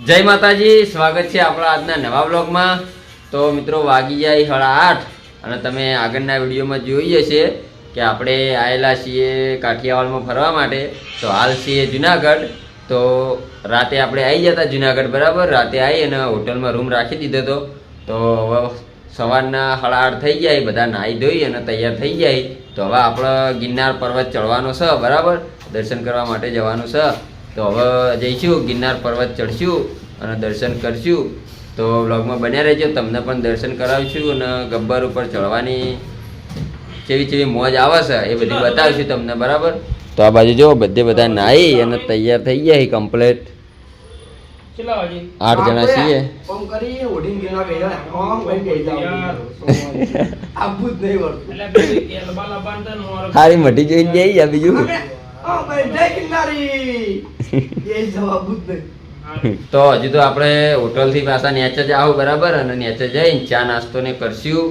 જય માતાજી, સ્વાગત છે આપણા આજના નવા બ્લોગમાં। તો મિત્રો વાગી જાય 8:30 અને તમે આગળના વિડીયોમાં જોઈ હશે કે આપણે આવેલા છીએ કાઠિયાવાડમાં ફરવા માટે। તો હાલ છીએ જુનાગઢ। તો રાતે આપણે આવી જતા જુનાગઢ, બરાબર। રાતે આવી અને હોટલમાં રૂમ રાખી દીધો હતો। તો હવે સવારના 8:30 થઈ જાય, બધા નાહી ધોઈ અને તૈયાર થઈ જાય। તો હવે આપણે ગિરનાર પર્વત ચડવાનો છે, બરાબર। દર્શન કરવા માટે જવાનું છે। તો હવે જઈશું ગિરનાર પર્વત ચડશું અને દર્શન કરશું। તો વ્લોગમાં બન્યા રહેજો, તમને પણ દર્શન કરાવીશું અને ગબ્બર ઉપર ચડવાની કેવી મોજ આવે છે એ બધી બતાવીશું તમને, બરાબર। તો આ બાજુ જો બધા નાહી અને તૈયાર થઈ ગયા કમ્પ્લીટ। 8 જણા છીએ। હારી મટી જોઈને જઈ બીજું તો હજુ તો આપણે હોટલ થી પાછા નેચે જ આવું, બરાબર। અને નેચે જઈને ચા નાસ્તો ને કરશું,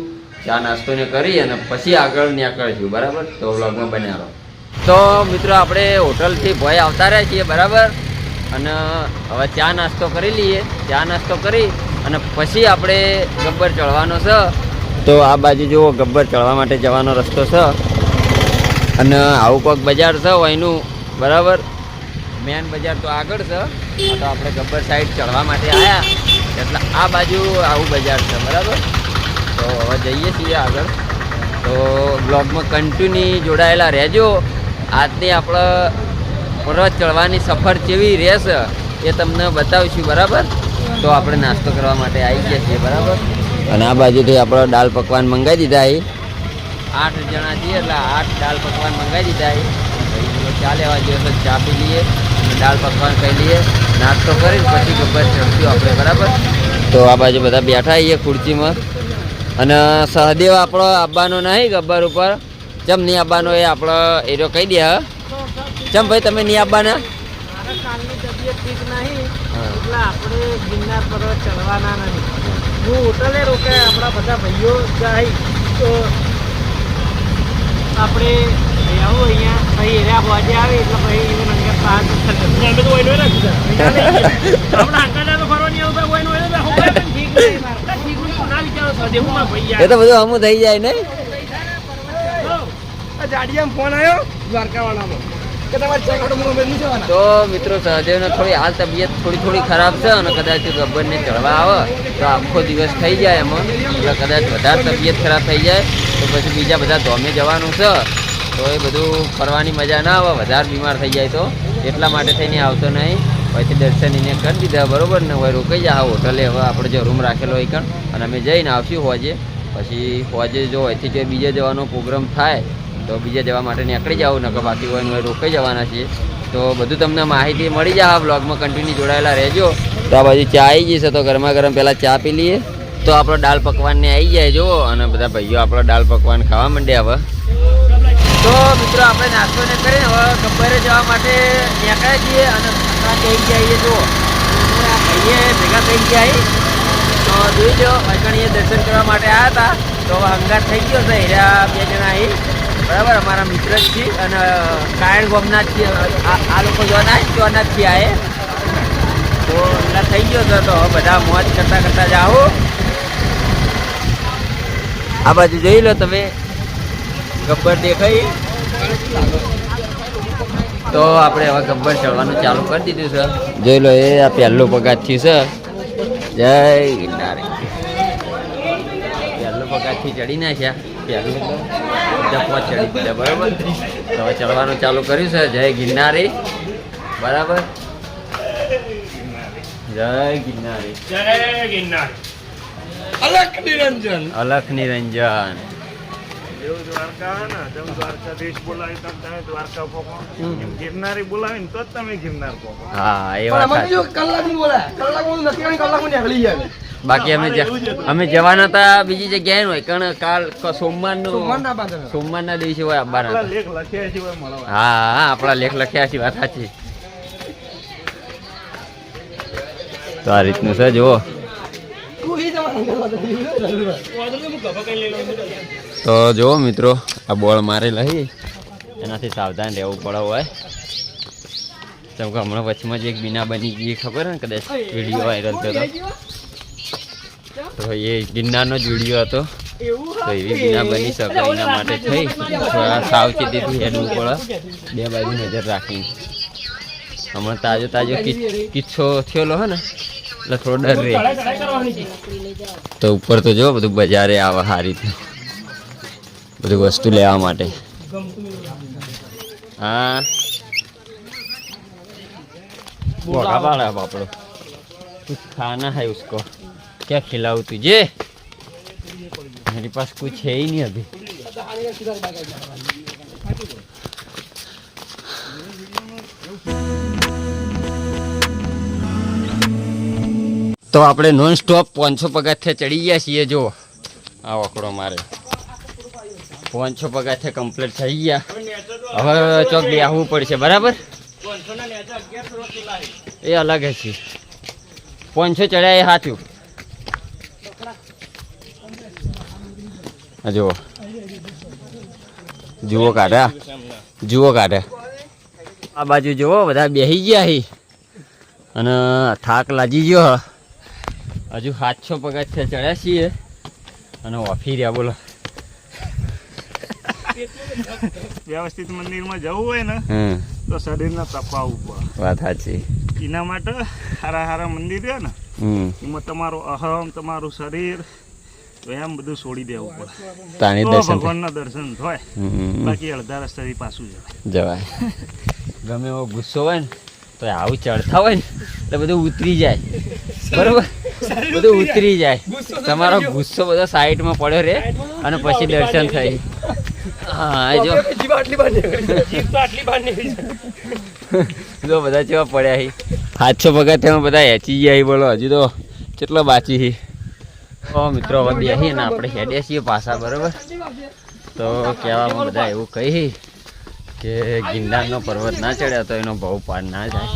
ચા નાસ્તો ને કરી અને પછી આગળ નીકળશું, બરાબર। તો વ્લોગમાં બન્યા રહો। તો મિત્રો આપણે હોટલ થી ભોય આવતા રહ્યા છીએ, બરાબર। અને હવે ચા નાસ્તો કરી લઈએ। ચા નાસ્તો કરી અને પછી આપણે ગબ્બર ચડવાનો છે। તો આ બાજુ જુઓ, ગબ્બર ચડવા માટે જવાનો રસ્તો છે અને આવું કોઈક બજાર છે અહીંનું, બરાબર। મેન બજાર તો આગળ છે। તો આપણે ગબ્બર સાઈડ ચડવા માટે આવ્યા એટલે આ બાજુ આવું બજાર છે, બરાબર। તો હવે જઈએ છીએ આગળ। તો બ્લોગમાં કન્ટિન્યુ જોડાયેલા રહેજો। આજની આપણે પર્વત ચડવાની સફર કેવી રહેશે એ તમને બતાવીશું, બરાબર। તો આપણે નાસ્તો કરવા માટે આવી ગયા છીએ, બરાબર। અને આ બાજુથી આપણે દાળ પકવાન મંગાવી દીધા। 8 જણા છીએ એટલે 8 દાળ પકવાન મંગાવી દીધા। ચા લેવા જઈએ તો ચા પી લઈએ, દાળ પકવાન ખાઈ લઈએ, નાસ્તો કરી પછી ગબ્બર ચડશું આપણે, બરાબર। તો આ બાજુ બધા બેઠા છીએ ખુરશીમાં અને સહદેવ આપણો આવવાનો નહીં ગબ્બર ઉપર। ચમ નહીં આવવાનો એ આપણો એરો કહી દે। ચમ ભાઈ તમે નહીં આવવાના? કાલની તબિયત ઠીક નહીં એટલે આપણે ગિરનાર પર્વત ચડવાના નથી। હું હોટલે રોકાય, આપણા બધા ભાઈઓ જાય તો આપણે રહેવું અહીંયા, પછી એરિયા પહોંચે આવે એટલે પછી even અંદર 5 તો હોય ને આપણા અંકલ તો ફરવા નહીં આવતા હોય ને ઠીક નહીં, ના વિચારો સદેવમાં ભાઈ એ તો બધું હમું થઈ જાય ને। જાડિયામાં ફોન આવ્યો દ્વારકાવાળામાં કે તમારે ચેકઆઉટ નહીં જવાના। તો મિત્રો સહદેવને થોડી હાલ તબિયત થોડી ખરાબ છે અને કદાચ ગબ્બરને ચડવા આવે તો આખો દિવસ થઈ જાય એમાં, એટલે કદાચ વધારે તબિયત ખરાબ થઈ જાય તો પછી બીજા બધા ધોમે જવાનું છે। તો એ બધું ફરવાની મજા ના આવે, વધારે બીમાર થઈ જાય તો એટલા માટે થઈને આવતો નહીં। પછી દર્શન એને કરી દીધા, બરાબર ને। હવે રોકાઈ જાય હોટલે। હવે આપણે જો રૂમ રાખેલો હોય કણ અને અમે જઈને આવશું હોજે। પછી હોજે જો અહીંથી જો બીજે જવાનો પ્રોગ્રામ થાય તો બીજે જવા માટે નીકળી જાવ, નકર બાકી હોય ને રોકાઈ જવાના છીએ। તો બધું તમને માહિતી મળી જાય, બ્લોગમાં કન્ટિન્યુ જોડાયેલા રહેજો। તો આ બાજુ ચા આવી જશે તો ગરમા ગરમ પહેલાં ચા પી લઈએ। તો આપણો દાળ પકવાનને આવી જાય જો, અને બધા ભાઈઓ આપણો દાળ પકવાન ખાવા માંડ્યા હવે। તો મિત્રો આપણે નાસ્તો ને કરીને હવે ગબ્બરે જવા માટે નીકળ્યા છીએ અને થઈ જઈએ। જો ભાઈએ ભેગા થઈ ગયા તો જોઈ લો, ભાઈકણીએ દર્શન કરવા માટે આવ્યા હતા તો હવે હંગાત થઈ ગયો છે। હીરા 2 જણા અહીં, બરાબર, અમારા મિત્ર જ છીએ અને કાયણ ગોમના જ છીએ। આ લોકો જોના જ જ છીએ આ તો હંગાત થઈ ગયો છે। તો હવે બધા મોજ કરતા જાઓ। આ બાજુ જોઈ લો તમે, ગબ્બર દેખાઈ। તો આપણે હવે ગબ્બર ચડવાનું ચાલુ કરી દીધું છે, જોઈ લો। એ આ પહેલું પગથિયું છે। જય ગિરનાર। પહેલું પગથિયું ચડી નાખ્યા, પહેલું બધા પોચ ચડી દીધા, બરાબર। તો હવે ચડવાનું ચાલુ કર્યું છે। જય ગિરનારી, બરાબર। જય ગિરનારી, જય ગિરનાર, અલખ નિરંજન, અલખ નિરંજન। દ્વારકા ને તમે દ્વારકાધીશ બોલાવી તમે દ્વારકા પોકો, ગિરનારી બોલાવીને તો જ તમે ગિરનાર પોકો। હા, એ વાત સાચી। બાકી અમે જવાના હતા બીજી જગ્યાએ હોય, કારણ કાલ સોમવારના દિવસે હોય આવવાના। લેખ લખ્યા છે મળવા। હા, આપણા લેખ લખ્યા છે, વાત સાચી। તો આ રીતનું છે જુઓ। તો જુઓ મિત્રો, આ બોળ મારેલા એનાથી સાવધાન રહેવું પડે હોય। જેમ કે હમણાં વચમાં જ એક બીના બની ગઈ ખબર ને કદાચ વિડીયો વાયરલ થયો તો એ ગિરનારનો જ વિડીયો હતો. તો એવી બીના બની શકે એના માટે થઈ થોડા સાવચેતીથી હેડવું પડે, બે બાજુ નજર રાખીને. હમણાં તાજો કિસ્સો થયેલો હે ને એટલે થોડો ડર રહે. તો ઉપર તો જો બધું બજારે આવે સારી રીતે બધું વસ્તુ લેવા માટે. हाँ बोला बाड़ा बापड़ो कुछ खाना है उसको, क्या खिलाऊं तुझे? मेरे पास कुछ है ही नहीं अभी. तो આપણે નોન સ્ટોપ 500 પગથિયા ચડી ગયા છીએ. જો આ વકડો મારે 500 પગથિયા કમ્પ્લીટ થઈ ગયા. હવે ચોક બેહવું પડશે બરાબર. એ અલગ છે 500 ચડ્યા એ સાચું. જુઓ જુઓ કાઢા જુઓ કાઢા આ બાજુ જુઓ બધા બેસી ગયા હી અને થાક લાગી ગયો. હજુ 700 પગથિયા ચડ્યા છીએ અને ઓફી રહ્યા. બોલો વ્યવસ્થિત મંદિરમાં જવું હોય ને તો શરીરને તપાવવું પડે. વાત સાચી. એના માટે સારા મંદિર છે ને એમાં તમારું અહમ તમારું શરીર એમ બધું છોડી દેવું પડે. તાણી તો દર્શન ભગવાનના દર્શન થાય. બાકી અડધા રસ્તે પાછું જવાય. ગમે એવો ગુસ્સો હોય ને તો આવું ચડતા હોય ને એટલે બધું ઉતરી જાય. બરોબર બધું ઉતરી જાય. તમારો ગુસ્સો બધો સાઈડમાં પડ્યો રહે અને પછી દર્શન થઈ. હા જો બધા કેવા પડ્યા હી 700 પગથિયામાં બધા હેચી ગયા. બોલો હજુ તો કેટલો બાકી છે. તો મિત્રો હવે બેસી ને આપણે હેડ્યા છીએ પાછા. બરાબર તો કહેવામાં બધા એવું કહી કે ગિરનારનો પર્વત ના ચડ્યા તો એનો ભાવ પાર ના જાય.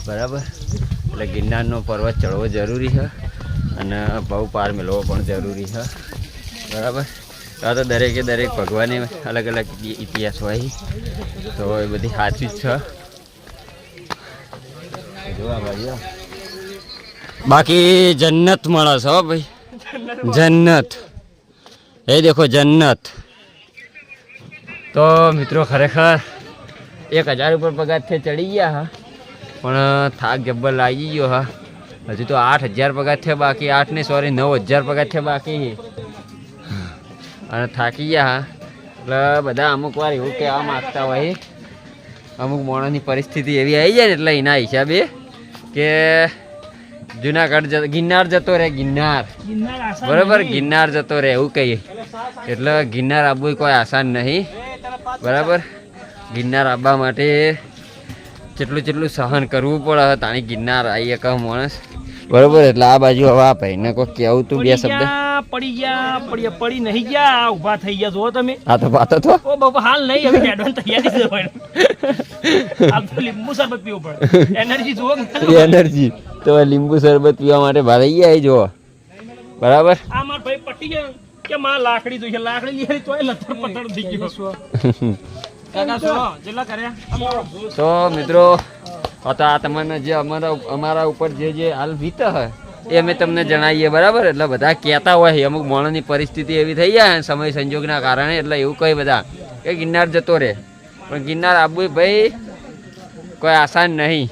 બરાબર એટલે ગિરનારનો પર્વત ચડવો જરૂરી છે અને ભાવ પાર મેળવવો પણ જરૂરી છે. બરાબર આ તો દરેકે દરેક ભગવાને અલગ અલગ ઇતિહાસ હોય તો એ બધી સાચી જ છે. જોવા ભાઈ બાકી જન્નત મળે છે હો ભાઈ. જન્નત એ દેખો જન્નત. તો મિત્રો ખરેખર 1000 ઉપર પગથિયા ચડી ગયા હા પણ થાક જબ્બર લાગી ગયો હા. હજુ તો 8000 પગથિયા બાકી. 8 ને સોરી 9000 પગથિયા બાકી અને થાકી ગયા હા. એટલે બધા અમુક વાર એવું કહેવા માગતા હોય અમુક માણસની પરિસ્થિતિ એવી આવી જાય ને એટલે એના હિસાબે કે જુનાગઢ ગિરનાર જતો રહે. ગિરનાર બરાબર ગિરનાર જતો રહે એવું કહીએ. એટલે ગિરનાર આવવું કોઈ આસાન નહીં. બરાબર ગિરનાર આવવા માટે જેટલું સહન કરવું પડે તાણી ગિરનાર આવી એક માણસ. બરોબર એટલે આ બાજુ હવે આ ભાઈને કોઈ કહેવું તું બે શબ્દ. પડી નહીં ગયા ઊભા થઈ ગયા. જો તમે આ તો પાતો તો ઓ બાપા હાલ નહીં હવે હેડવાની તૈયારી છે. આ તો લીંબુ શરબત પીવું પડે. એનર્જી જુઓ એનર્જી તો લીંબુ શરબત પીવા માટે ભાઈ ગયા જો. બરાબર આ માર ભાઈ પટી ગયા કે માં લાકડી જોઈએ. લાકડી લીધી તોય લથર પથર થઈ ગયો. કાકા સુનો જેટલા કર્યા. તો મિત્રો આ તમને જે અમારા ઉપર જે હાલ વીતે હોય એ અમે તમને જણાવીએ. બરાબર એટલે બધા કહેતા હોય અમુક માણસની પરિસ્થિતિ એવી થઈ જાય સમય સંજોગના કારણે એટલે એવું કહે બધા કે ગિરનાર જતો રહે પણ ગિરનાર આવવું ભાઈ કોઈ આસાન નહીં.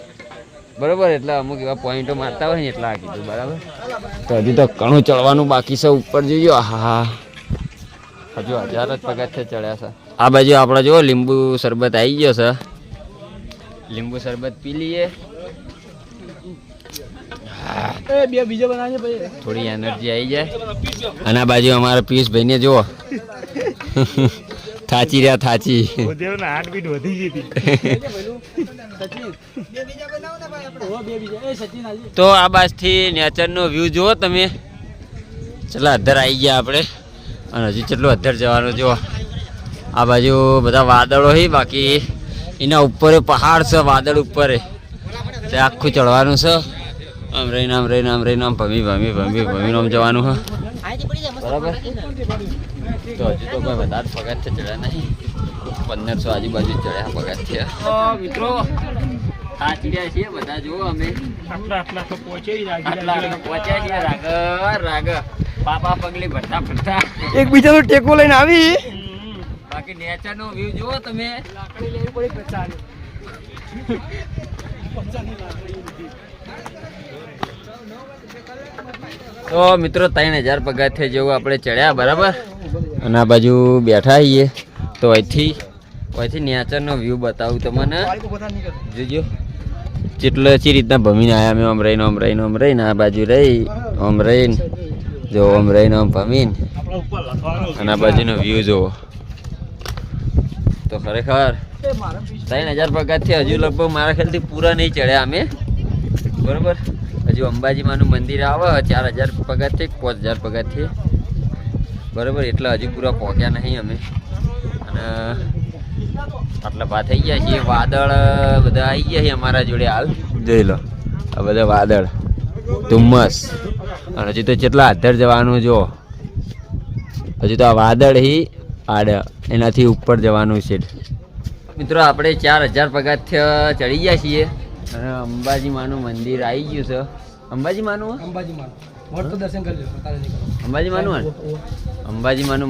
બરાબર એટલે અમુક એવા પોઈન્ટો મારતા હોય ને એટલા કીધું. બરાબર તો હજુ તો ઘણું ચડવાનું બાકી છે. ઉપર જોજો હા હજુ 1000 જ પગથિયા ચડ્યા છે. આ બાજુ આપણે જો લીંબુ શરબત આવી ગયો છે. લીંબુ શરબત પી લઈએ. થોડી એનર્જી આવી જાય. અને આ બાજુ અમારા પિયુષભાઈ ને જુઓ થાચી રહ્યા થાચી. તો આ બાજુથી નેચરનો વ્યૂ જુઓ તમે. ચલો અધર આવી ગયા આપણે અને હજુ કેટલું અધર જવાનું જુઓ. આ બાજુ બધા વાદળો છે બાકી એના ઉપર પહાડ છે. વાદળ ઉપર તે આખું ચડવાનું છે. આમ રહીને આમ ભમી આમ જવાનું છે. બરાબર તો હજુ તો કોઈ વધારે પગથિયા ચડ્યા નહીં. 1500 આજુબાજુ ચડ્યા પગથિયા. મિત્રો થાચી રહ્યા છીએ બધા. જુઓ અમે આટલા તો પહોંચે આટલા પહોંચ્યા છીએ. રાગ પાપા પગલી ભરતા ભરતા એકબીજાનો ટેકો લઈને આવી. બાકી નેચર નો વ્યૂ જુઓ તમે. લાકડી લેવી પડી પચાની. તો મિત્રો 3000 પગથિયા જેવું આપણે ચડ્યા બરાબર. અને આ બાજુ બેઠા છીએ તો અહીંથી નેચરનો વ્યૂ બતાવું તમને. જોજો ચી રીતના ભમીને આવ્યા અમે. આમ રહીને આ બાજુ રહી આમ રહીને જો આમ રહીને આમ ભમીને અને આ બાજુનો વ્યૂ જુઓ. તો ખરેખર 3000 પગથિયા હજુ લગભગ મારા ખ્યાલથી પૂરા નહીં ચડ્યા અમે બરાબર. હજુ અંબાજીમાનું મંદિર આવે 4000 પગથિયે 5000 પગથિયે બરાબર. એટલે હજુ પૂરા પહોંચ્યા નહીં અમે. અને આટલા ભા થઈ ગયા છીએ. વાદળ બધા આવી ગયા છે અમારા જોડે હાલ. જોઈ લો આ બધા વાદળ ધુમ્મસ. અને હજુ તો કેટલા આધર જવાનું જો. હજુ તો આ વાદળ હી આડ એનાથી ઉપર જવાનું છે. મિત્રો આપણે 4000 પગથિયા ચડી ગયા છીએ અને અંબાજી માનું મંદિર આવી ગયું છે. અંબાજી માનું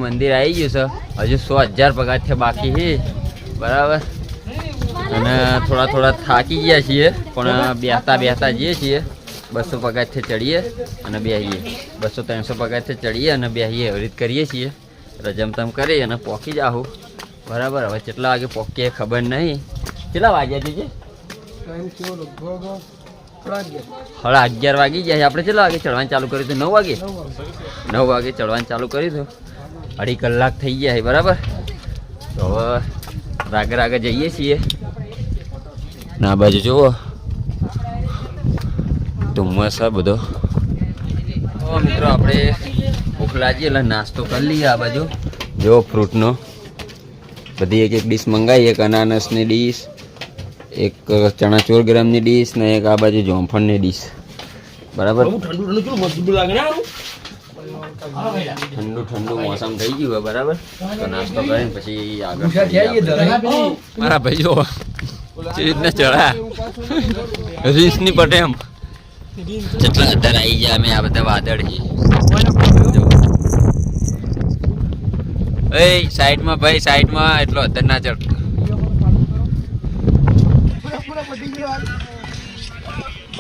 મંદિર આવી ગયું છે. હજુ 100,000 પગથિયા બાકી છે બરાબર. અને થોડા થાકી ગયા છીએ પણ બેસતા જઈએ છીએ. 200 પગથિયા ચડીએ અને બેસીએ. 200-300 પગથિયા ચડીએ અને બેસીએ. એવી રીતે કરીએ છીએ. રજમતમ કરી અને પહોંચી જાઉં બરાબર. હવે કેટલા વાગે પહોંચીએ ખબર નહીં. કેટલા વાગ્યા છે? 11:30 વાગી ગયા. આપણે કેટલા વાગે ચડવાનું ચાલુ કર્યું હતું? 9 વાગે. 9 વાગે ચડવાનું ચાલુ કર્યું હતું. 2.5 કલાક થઈ ગયા છે બરાબર. તો હવે રાગે જઈએ છીએ. ના બાજુ જુઓ ધુમ્મસ આ બધો. મિત્રો આપણે ભૂખ લાગી એટલે નાસ્તો કરી લઈએ. આ બાજુ જો ફ્રૂટનો બધી એક ડીશ મંગાવી. એક અનાનસની ડીશ, એક ચણાચોર ગ્રામની ડીશ ને એક આ બાજુ જોમફળની ડીશ બરાબર. ઠંડુ મોસમ થઈ ગયું હોય બરાબર. તો નાસ્તો કરીને પછી આગળ મારા ભાઈ જો રીતના ચડા રીસની પટે એમ જેટલા અંદર આવી ગયા અમે. આ બધા વાદળ છે. સાઈડમાં ભાઈ સાઈડમાં એટલો અંદર ના ચડ.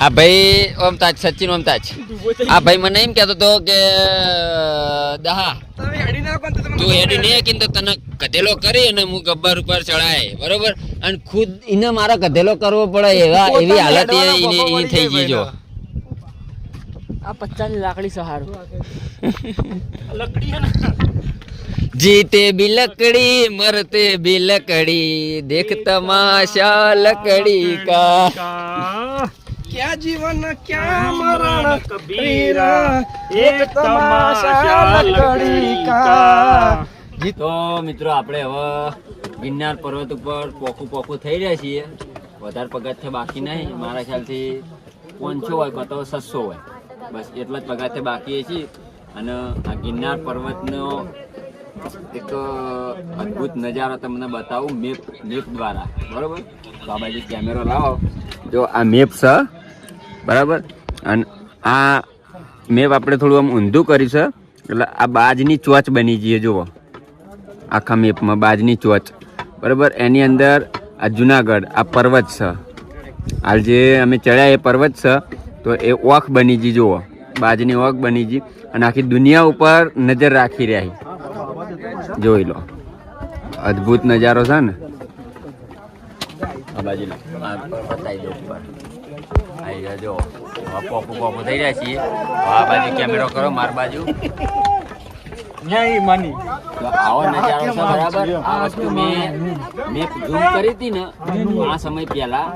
આ ભાઈ ઓમતાજ સચિન ઓમતાજ આ ભાઈ મને એમ કહેતો હતો કે દહા તું હેડી નહીં કે તને કધેલો કરી અને હું ગબ્બર ઉપર ચડાય બરોબર. અને ખુદ એને મારા કધેલો કરવો પડે એવી હાલત એની થઈ ગઈ. જો આ 50 ની લાકડી સહારો લકડી હે ને. जीते भी लकड़ी मरते भी लकड़ी देख तमाशा लकड़ी का. क्या जीवन क्या मरण कबीरा एक तमाशा लकड़ी का. તો મિત્રો આપણે હવે ગિરનાર પર્વત ઉપર પોખું થઈ રહ્યા છીએ. વધારે પગથિયા બાકી નહીં. મારા ખ્યાલથી 500 હોય કાં તો 600 હોય બસ એટલા જ પગથિયા બાકી છે. અને આ ગિરનાર પર્વતનો એક અદ્ભુત નજારો તમને બતાવું મેપ દ્વારા બરાબર. તો આ બાજુ કેમેરો લાવો. જો આ મેપ છે બરાબર. અને આ મેપ આપણે થોડું આમ ઊંધું કર્યું છે એટલે આ બાજની ચોચ બની જઈએ. જુઓ આખા મેપમાં બાજની ચોચ બરાબર. એની અંદર આ જુનાગઢ આ પર્વત છે. હાલ જે અમે ચડ્યા એ પર્વત છે તો એ ઓખ બની ગઈ. જુઓ બાજની ઓખ બની ગઈ અને આખી દુનિયા ઉપર નજર રાખી રહ્યા. જોઈ લો અદ્ભુત નજારો છે ને. આ બાજુ બતાવી દો ઉપર આવી ગયા. જો પોપું થઈ રહ્યા છીએ. આ બાજુ કેમેરો કરો માર બાજુ. આવો નજારો છે બરાબર. આ વસ્તુ મેં ઝૂમ કરી હતી ને આ સમય પહેલા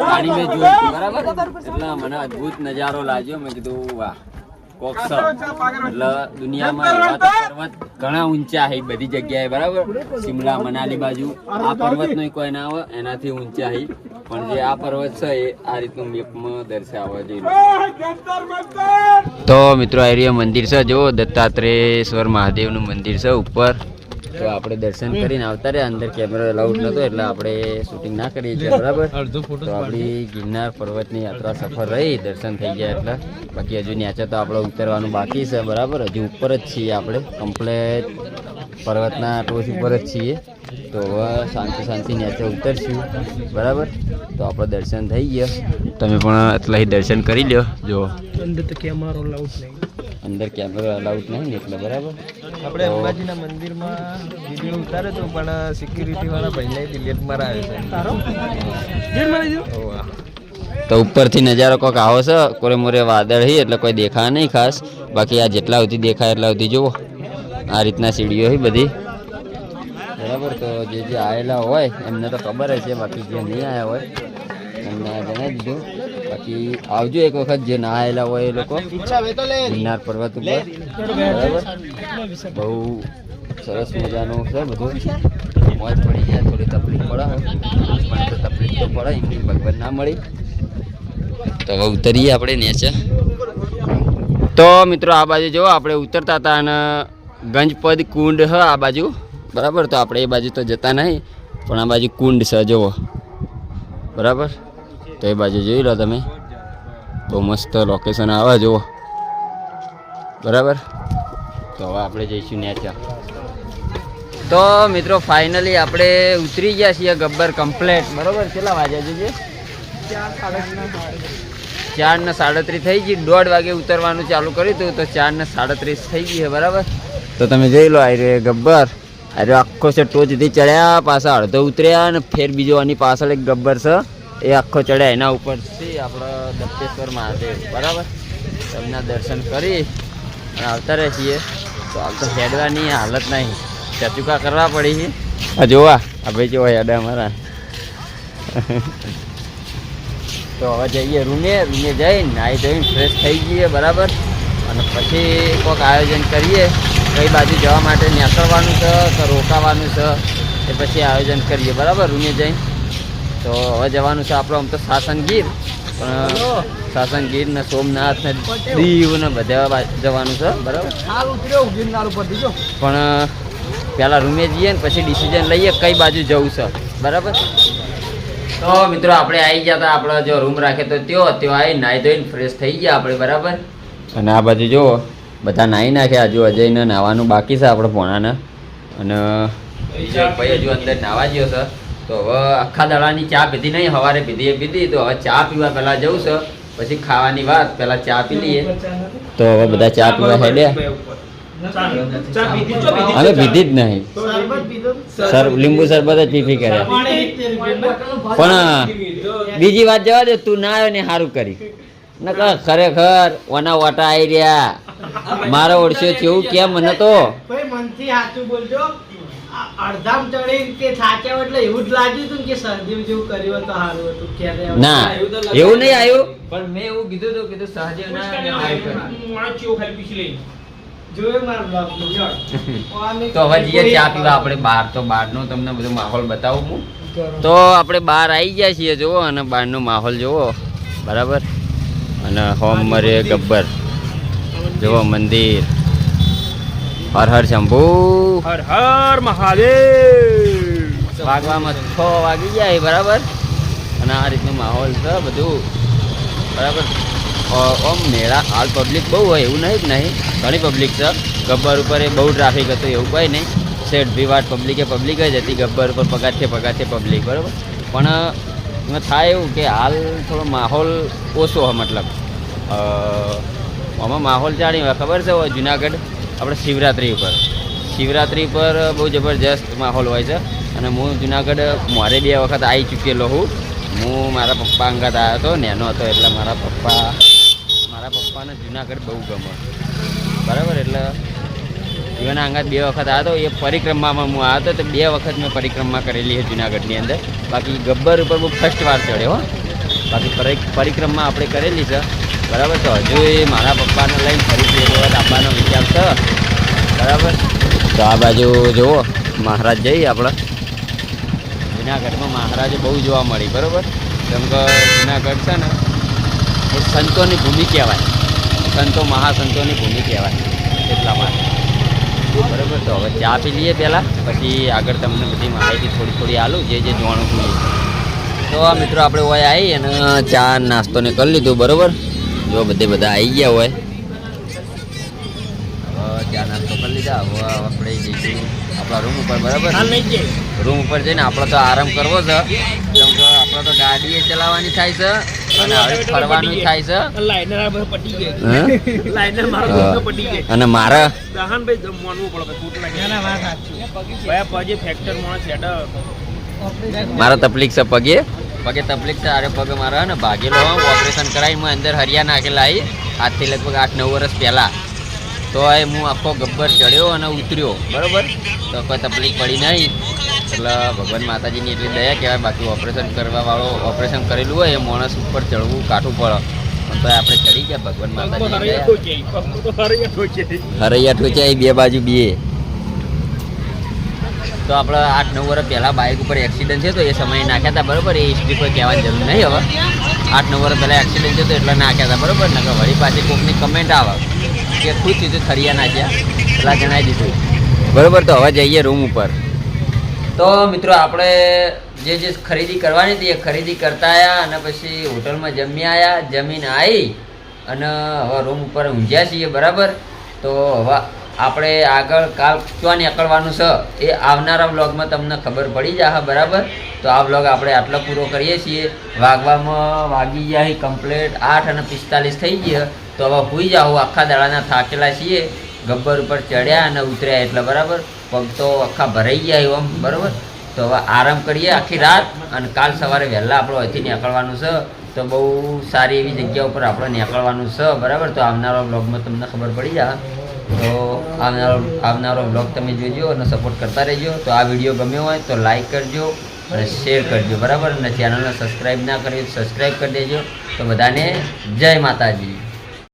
પાણી મેં જોઈ હતી બરાબર. એટલે મને અદ્ભુત નજારો લાગ્યો. મેં કીધું વાહ કોક્ષ. એટલે દુનિયામાં એવા તો પર્વત ઘણા ઊંચા છે બધી જગ્યાએ બરાબર. શિમલા મનાલી બાજુ આ પર્વત નો કોઈ ના આવે એનાથી ઊંચા છે. પણ જે આ પર્વત છે એ આ રીતનું મેપમાં દર્શાવવા જોઈએ. તો મિત્રો આ મંદિર છે જો દત્તાત્રેયશ્વર મહાદેવનું મંદિર છે ઉપર તો આપણે દર્શન કરીને આવતા રહ્યા. અંદર કેમેરો અલાઉડ નતો એટલે આપણે શૂટિંગ ના કરીએ છીએ બરાબર. તો આપણી ગિરનાર પર્વતની યાત્રા સફળ રહી, દર્શન થઈ ગયા એટલે. બાકી હજુ નીચે તો આપણે ઉતરવાનું બાકી છે બરાબર. હજુ ઉપર જ છીએ આપણે, કમ્પ્લેટ પર્વતના ટોચ ઉપર જ છીએ. તો હવે શાંતિ નીચે ઉતરશું બરાબર. તો આપણે દર્શન થઈ ગયા, તમે પણ એટલા દર્શન કરી લ્યો. જો અંદર તો કેમેરો લાઉટ નહીં, અંદર કેમેરો અલાઉડ નહીં ને એટલે બરાબર. આપણે અંબાજીના મંદિરમાં વિડીયો ઉતાર્યો તો પણ સિક્યુરિટી વાળા ભાઈને ડિલીટ મરાવે છે. તારો જેલ મારી દો. તો ઉપરથી નજારો કોક આવો છે, કોરે મોરે વાદળ હી એટલે કોઈ દેખાય નહીં ખાસ. બાકી આ જેટલા સુધી દેખાય એટલા સુધી જુઓ. આ રીતના સીડીઓ હી બધી બરાબર. તો જે આવેલા હોય એમને તો ખબર જ છે, બાકી જે નહીં આવ્યા હોય એમને જણાવી દીધું. બાકી આવજો એક વખત જે ના આવેલા હોય એ લોકો ગિરનાર પર્વત ઉપર બરાબર. બહુ સરસ મજાનું છે બધું, મોજ પડી જાય. થોડી તકલીફ પડે પણ તો તકલીફ તો પડે, એમની ભગવાન ના મળી. તો હવે ઉતરીએ આપણે નીચે. તો મિત્રો આ બાજુ જો આપણે ઉતરતા હતા અને ગંજપદ કુંડ હ આ બાજુ બરાબર. તો આપણે એ બાજુ તો જતા નહીં, પણ આ બાજુ કુંડ છે જુઓ બરાબર. તો એ બાજુ જોઈ લો તમે, બહુ મસ્ત લોકેશન આવે જુઓ બરાબર. તો હવે આપણે જઈશું નેચા. તો મિત્રો ફાઇનલી આપણે ઉતરી ગયા છીએ ગબ્બર કમ્પ્લેટ બરાબર. કેટલા વાગ્યા છે? 4:37 થઈ ગઈ. 1:30 વાગે ઉતરવાનું ચાલુ કર્યું હતું તો 4:37 થઈ ગઈ છે બરાબર. તો તમે જોઈ લો આ રે ગબ્બર, અરે આખો છે ટોચ સુધી ચડ્યા, પાછા અડધો ઉતર્યા અને ફેર બીજો આની પાછળ એક ગબ્બર છે એ આખો ચડ્યા. એના ઉપરથી આપણો દત્તેશ્વર મહાદેવ બરાબર. એમના દર્શન કરી અને આવતા રહે છીએ. તો હાલ તો હેડવાની હાલત નહીં, ચચુકા કરવા પડી છે. આ જોવા આ ભાઈ કેવો હેડા અમારા. તો હવે જઈએ રૂમે જઈને નાહી ધોઈને ફ્રેશ થઈ જઈએ બરાબર. અને પછી કોઈક આયોજન કરીએ કઈ બાજુ જવા માટે નીકળવાનું છે કે રોકાવાનું છે એ પછી આયોજન કરીએ બરાબર રૂમે જઈને. તો હવે જવાનું છે આપણું આમ તો સાસનગીર, પણ સાસનગીર ને સોમનાથ ને દીવ ને બધા જવાનું છે બરાબર. પણ પહેલાં રૂમે જઈએ ને પછી ડિસિઝન લઈએ કઈ બાજુ જવું છે બરાબર. તો મિત્રો આપણે આવી ગયા હતા, આપણે જો રૂમ રાખે તો ત્યાં આવી નાહી ધોઈને ફ્રેશ થઈ ગયા આપણે બરાબર. અને આ બાજુ જુઓ બધા નાહી નાખ્યા, હજુ અજયને નાહવાનું બાકી છે આપણે પોણાને. અને ભાઈ હજુ અંદર નાહવા ગયો છે. તો હવે આખા દાડાની ચા પીધી નહીં, સવારે પીધી તો હવે ચા પીવા પહેલાં જવું છે, પછી ખાવાની વાત પહેલાં ચા પી લઈએ. તો હવે બધા ચા પીવા હેડ્યા. હવે પીધી જ નહીં સર, લીંબુ શરબત જ પી કરે. પણ બીજી વાત જવા દે, તું ના આવ્યો ને સારું કરી ન ખરેખર ઓના ઓટા આવી રહ્યા. મારો ઓળશો કેવું કેમ મને તો મનથી સાચું બોલજો. અડધામ ચડી તે સાચા એટલે એવું જ લાગ્યું હતું કે સહદેવ જેવું કર્યું તો સારું હતું. ના એવું નહીં આવ્યું, પણ મેં એવું કીધું હતું કે સહદેવ ના તો હવે જઈએ ચા પીવા આપણે બહાર. તો બહારનો તમને બધો માહોલ બતાવું હું. તો આપણે બહાર આવી ગયા છીએ જુઓ, અને બહારનો માહોલ જુઓ બરાબર. અને હોમ મરે ગબ્બર જુઓ મંદિર. હર હર શંભુ, હર હર મહાદેવ. વાગવામાં 6 વાગી જાય બરાબર. અને આ રીતનો માહોલ છે બધું બરાબર. ઓમ મેળા હાલ પબ્લિક બહુ હોય એવું નહીં જ નહીં, ઘણી પબ્લિક છે. ગબ્બર ઉપર એ બહુ ટ્રાફિક હતું એવું કંઈ નહીં. સેટ ભીવાટ પબ્લિક જ હતી ગબ્બર ઉપર, પગાથે પબ્લિક બરાબર. પણ એમાં થાય એવું કે હાલ થોડો માહોલ ઓછો હોય, મતલબ આમાં માહોલ જાણી હોય ખબર છે. જુનાગઢ આપણે શિવરાત્રિ પર બહુ જબરજસ્ત માહોલ હોય છે. અને હું જુનાગઢ મારે 2 વખત આવી ચૂકેલો હું મારા પપ્પા અંગાત આવ્યો હતો, નેનો હતો એટલે મારા પપ્પાને જુનાગઢ બહુ ગમે બરાબર. એટલે એવાના અંગાત 2 વખત આવ્યો હતો. એ પરિક્રમામાં હું આવ્યો હતો તો 2 વખત મેં પરિક્રમા કરેલી છે જુનાગઢની અંદર. બાકી ગબ્બર ઉપર બહુ ફર્સ્ટ વાર ચડ્યો હો. બાકી પરિક્રમા આપણે કરેલી છે બરાબર. તો હજુ એ મારા પપ્પાને લઈને ફરીથી એક વખત આપવાનો વિચાર છે બરાબર. તો આ બાજુ જુઓ મહારાજ જઈએ આપણે. જુનાગઢમાં મહારાજો બહુ જોવા મળી બરાબર. કેમ કે જુનાગઢ છે ને એ સંતોની ભૂમિ કહેવાય, મહાસંતોની ભૂમિ કહેવાય એટલા માટે. બરાબર. તો હવે ચા પી લઈએ પહેલાં, પછી આગળ તમને બધી માહિતી થોડી થોડી આલું જે જાણવું જોઈએ. તો આ મિત્રો આપણે હોય આવી અને ચા નાસ્તો ને કરી લીધું બરાબર. જો બધા આવી ગયા હોય, હવે ચા નાસ્તો કરી લીધા. હવે આપણે જઈશું આપણા રૂમ ઉપર બરાબર. હાલ નહીં જાય. રૂમ ઉપર જઈને આપણે તો આરામ કરવો છે, કેમ કે આપણે તો ગાડી ચલાવવાની થાય છે અને હવે ફરવાનું થાય છે. લાઈનર આ બધું પટી જાય. હે? લાઈનર મારો હા. બધું પટી જાય. અને મારા દહનભાઈ માનવું પડે કે તૂટ લાગે. ભાઈ પગે ફ્રેક્ચર માણસ મારા તકલીફ છે પગે તકલીફ છે. અરે પગ મારા ને ભાગેલો ઓપરેશન કરાવી મેં અંદર હરિયા નાખેલા આવી આજથી લગભગ 8-9 વર્ષ પહેલાં. તો એ હું આખો ગબ્બર ચડ્યો અને ઉતર્યો બરાબર. તો કોઈ તકલીફ પડી નહીં, એટલે ભગવાન માતાજીની એટલી દયા કહેવાય. બાકી ઓપરેશન કરવાવાળો ઓપરેશન કરેલું હોય એ માણસ ઉપર ચડવું કાઠું પડે, પણ તો આપણે ચડી ગયા ભગવાન માતાજી. હરૈયા ઠોચાઈ બે બાજુ બે. તો આપણે 8-9 વર્ષ પહેલાં બાઇક ઉપર એક્સિડન્ટ છે તો એ સમયે નાખ્યા હતા બરાબર. એ હિસ્ટ્રી કોઈ કહેવાની જરૂર નહીં. હવે 8-9 વર્ષ પહેલાં એક્સિડન્ટ છે તો એટલે નાખ્યા હતા બરાબર. ને કે વળી પાછી કોકની કમેન્ટ આવે કે ખુદ સીધું થરિયા નાખ્યા, એટલા જણાવી દીધું બરાબર. તો હવે જઈએ રૂમ ઉપર. તો મિત્રો આપણે જે ખરીદી કરવાની હતી એ ખરીદી કરતા આવ્યા અને પછી હોટલમાં જમી આવ્યા. જમીને આવી અને હવે રૂમ ઉપર ઊંઘ્યા છીએ બરાબર. તો હવે આપણે આગળ કાલ ક્યાં નીકળવાનું છે એ આવનારા વ્લોગમાં તમને ખબર પડી જશે બરાબર. તો આ વ્લોગ આપણે આટલો પૂરો કરીએ છીએ. વાગી ગયા કમ્પ્લેટ 8:45 થઈ ગયા. તો હવે સુઈ જાઓ, આખા દાડાના થાકેલા છીએ, ગબ્બર ઉપર ચડ્યા અને ઉતર્યા એટલે બરાબર. પગ તો આખા ભરાઈ ગયા એમ બરાબર. તો હવે આરામ કરીએ આખી રાત અને કાલ સવારે વહેલા આપણે અહીંથી નીકળવાનું છે. તો બહુ સારી એવી જગ્યા ઉપર આપણે નીકળવાનું છે બરાબર. તો આવનારા વ્લોગમાં તમને ખબર પડી જાય. તો આવનારો વ્લોગ તમે જોજો અને સપોર્ટ કરતા રહેજો. તો આ વિડીયો ગમ્યો હોય તો લાઈક કરજો અને શેર કરજો બરાબર. અને ચેનલને સબસ્ક્રાઈબ ના કરી સબસ્ક્રાઈબ કરી દેજો. તો બધાને જય માતાજી.